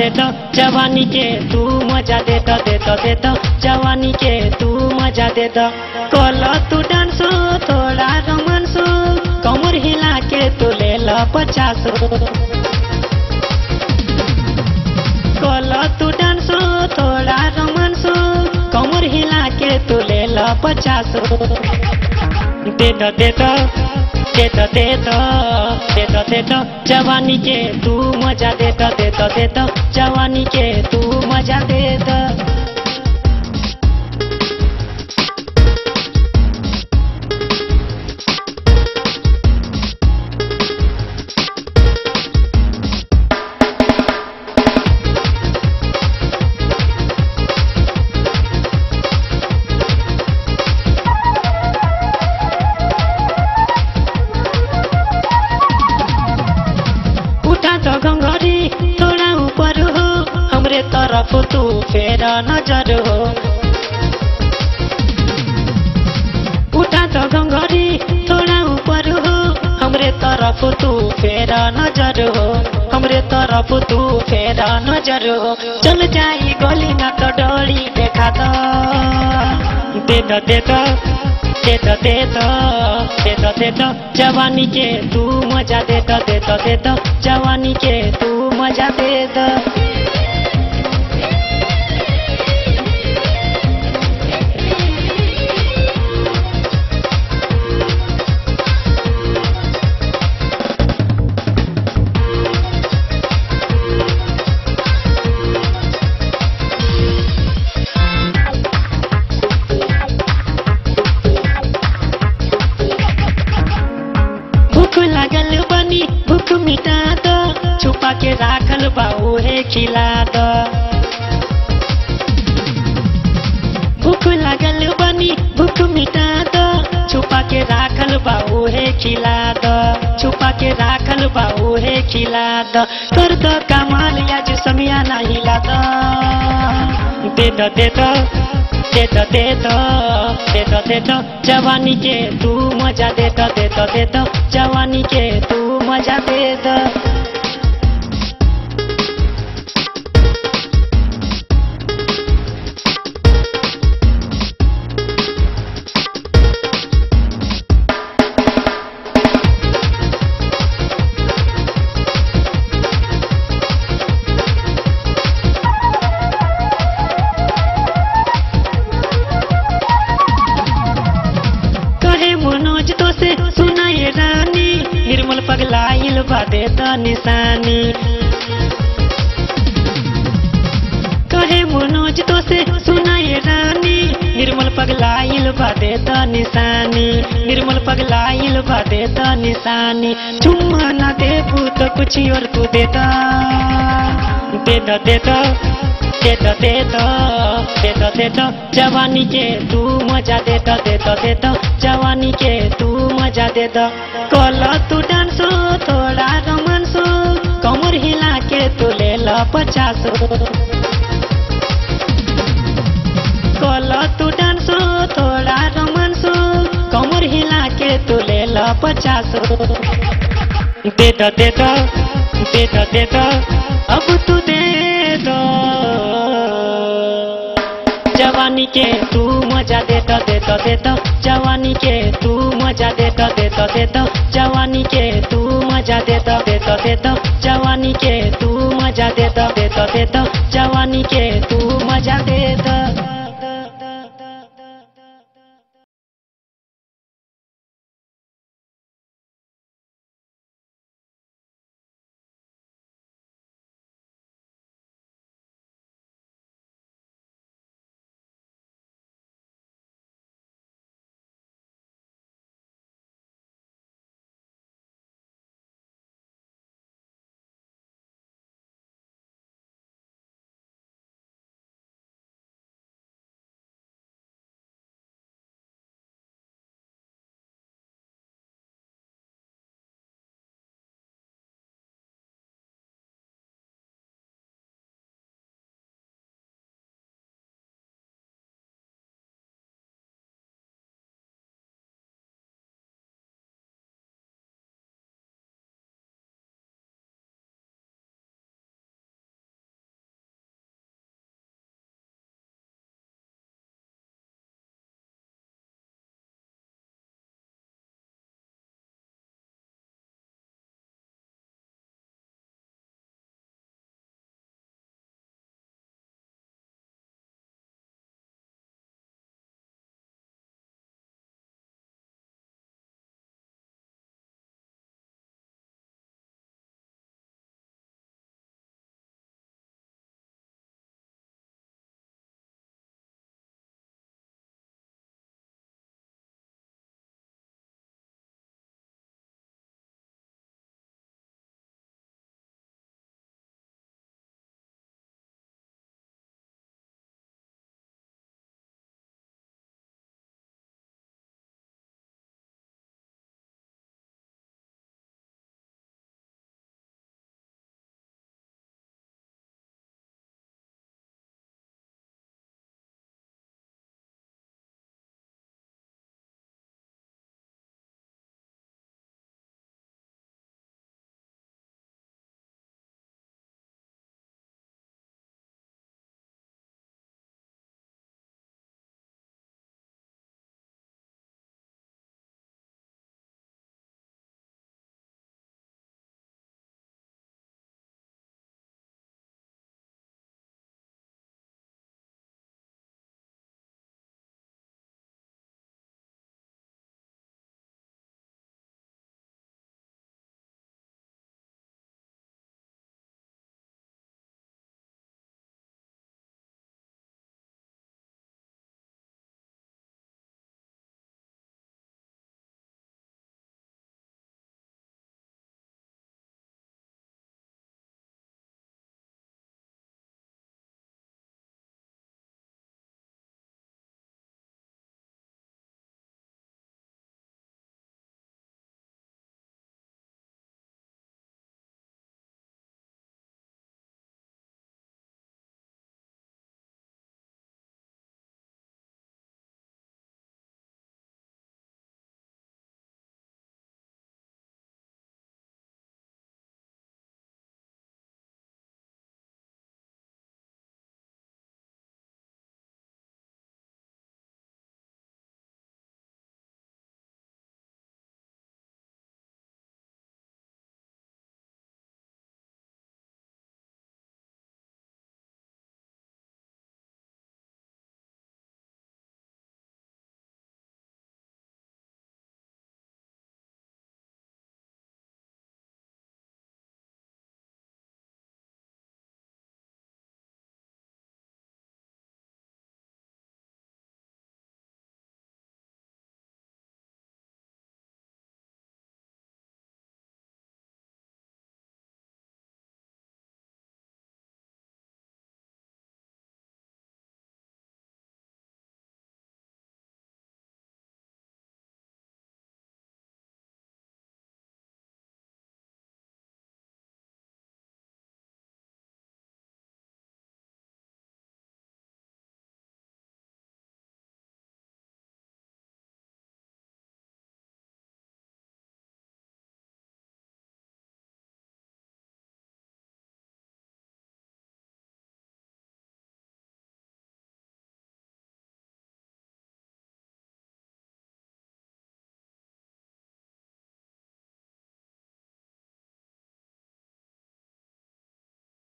देता जवानी के तू मजा देता जवानी के तू मजा देता कल तू डांस थोड़ा रोमांस कमर हिला के तू ले ला 50 कल तू डांस थोड़ा रोमांस कमर हिला के तू ले ला 50 देता जवानी के तू मजा देता जवानी के तू मजा देता घंघरी थोड़ा ऊपर हो हमरे तरफ तू फेरा नजर हो उठा तो घंघरी थोड़ा ऊपर हो हमरे तरफ तू फेरा नजर हो हमरे तरफ तू फेरा नजर हो चल जाई गली ना तो डोरी देखा तो देता जवानी के तू मजा देता जवानी के तू मजा देता लागल बनी भूख मिटा दो छुपा के राखल बा उहे खिला दो भूख लागल बनी भूख मिटा दो छुपा के राखल बा उहे खिला दो छुपा के राखल बा उहे खिला दो कर दो कमाल आज समिया ना हिला दो देता जवानी के तू मजा देता जवानी के तू मजा देता मनोज तो से सुनाए रानी निर्मल पगलाइल बा देता निशानी कहे मनोज तो से सुनाए रानी निर्मल पगलाइल बा देता निशानी निर्मल पगलाइल बा देता निशानी चुम्मा ना देबू तो कुछ और तू देता जवानी के तू मजा देता जवानी के तू मजा देता कल तू डांस थोड़ा रोमांस कमर हिला के तू ले ला 50 कल तू डांस थोड़ा रोमांस कमर हिला के तू ले ला 50 देता अब तू दे दो जवानी के तू मजा देता जवानी के तू मजा देता जवानी के तू मजा देता जवानी के तू मजा देता जवानी के तू मजा देता